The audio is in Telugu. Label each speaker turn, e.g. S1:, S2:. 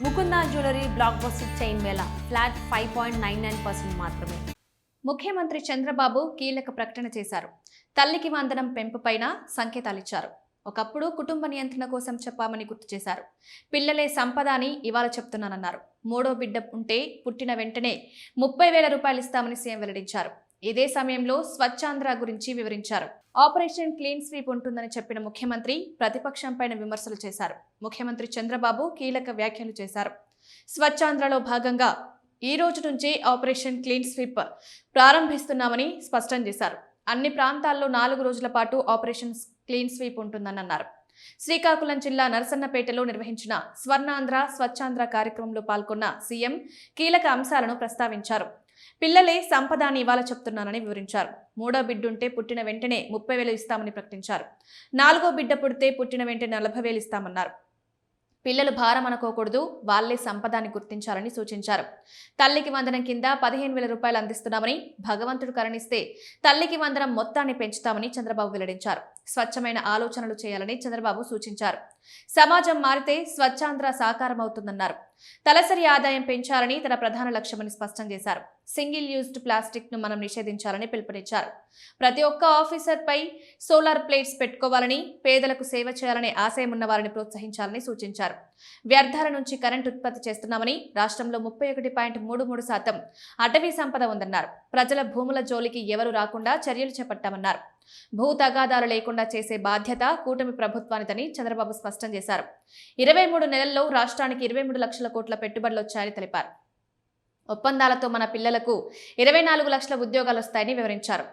S1: Mukunda jewellery block buster chain Mela flat 5.99% మాత్రమే.
S2: ముఖ్యమంత్రి చంద్రబాబు కీలక ప్రకటన చేశారు. తల్లికి వందనం పెంపుపైన సంకేతాలిచ్చారు. ఒకప్పుడు కుటుంబ నియంత్రణ కోసం చెప్పామని గుర్తు చేశారు. పిల్లలే సంపద అని ఇవాళ చెప్తున్నానన్నారు. మూడో బిడ్డ ఉంటే పుట్టిన వెంటనే 30,000 రూపాయలు ఇస్తామని సీఎం వెల్లడించారు. ఇదే సమయంలో స్వచ్ఛాంధ్ర గురించి వివరించారు. ఆపరేషన్ క్లీన్ స్వీప్ ఉంటుందని చెప్పిన ముఖ్యమంత్రి ప్రతిపక్షంపైన విమర్శలు చేశారు. ముఖ్యమంత్రి చంద్రబాబు కీలక వ్యాఖ్యలు చేశారు. స్వచ్ఛాంధ్రలో భాగంగా ఈ రోజు నుంచే ఆపరేషన్ క్లీన్ స్వీప్ ప్రారంభిస్తున్నామని స్పష్టం చేశారు. అన్ని ప్రాంతాల్లో 4 రోజుల పాటు ఆపరేషన్ క్లీన్ స్వీప్ ఉంటుందని అన్నారు. శ్రీకాకుళం జిల్లా నరసన్నపేటలో నిర్వహించిన స్వర్ణాంధ్ర స్వచ్ఛాంధ్ర కార్యక్రమంలో పాల్గొన్న సీఎం కీలక అంశాలను ప్రస్తావించారు. పిల్లలే సంపద అని ఇవాళ చెప్తున్నానని వివరించారు. మూడో బిడ్డుంటే పుట్టిన వెంటనే 30,000 ఇస్తామని ప్రకటించారు. 4గో బిడ్డ పుడితే పుట్టిన వెంటనే 40,000 ఇస్తామన్నారు. పిల్లలు భారం అనుకోకూడదు, వాళ్లే సంపదాన్ని గుర్తించాలని సూచించారు. తల్లికి వందనం కింద 15,000 రూపాయలు అందిస్తున్నామని, భగవంతుడు కరుణిస్తే తల్లికి వందనం మొత్తాన్ని పెంచుతామని చంద్రబాబు వెల్లడించారు. స్వచ్ఛమైన ఆలోచనలు చేయాలని చంద్రబాబు సూచించారు. సమాజం మారితే స్వచ్ఛాంధ్ర సాకారమవుతుందన్నారు. తలసరి ఆదాయం పెంచాలని తన ప్రధాన లక్ష్యమని స్పష్టం చేశారు. సింగిల్ యూజ్డ్ ప్లాస్టిక్ ను మనం నిషేధించాలని పిలుపునిచ్చారు. ప్రతి ఒక్క ఆఫీసర్ పై సోలార్ ప్లేట్స్ పెట్టుకోవాలని, పేదలకు సేవ చేయాలనే ఆశయం ఉన్న వారిని ప్రోత్సహించాలని సూచించారు. వ్యర్థాల నుంచి కరెంట్ ఉత్పత్తి చేస్తున్నామని, రాష్ట్రంలో 31.33% అటవీ సంపద ఉందన్నారు. ప్రజల భూముల జోలికి ఎవరు రాకుండా చర్యలు చేపట్టామన్నారు. భూ తగాదాలు లేకుండా చేసే బాధ్యత కూటమి ప్రభుత్వానిదని చంద్రబాబు స్పష్టం చేశారు. 23 నెలల్లో రాష్ట్రానికి 23 లక్షల కోట్ల పెట్టుబడులు వచ్చాయని తెలిపారు. ఒప్పందాలతో మన పిల్లలకు 24 లక్షల ఉద్యోగాలు వస్తాయని వివరించారు.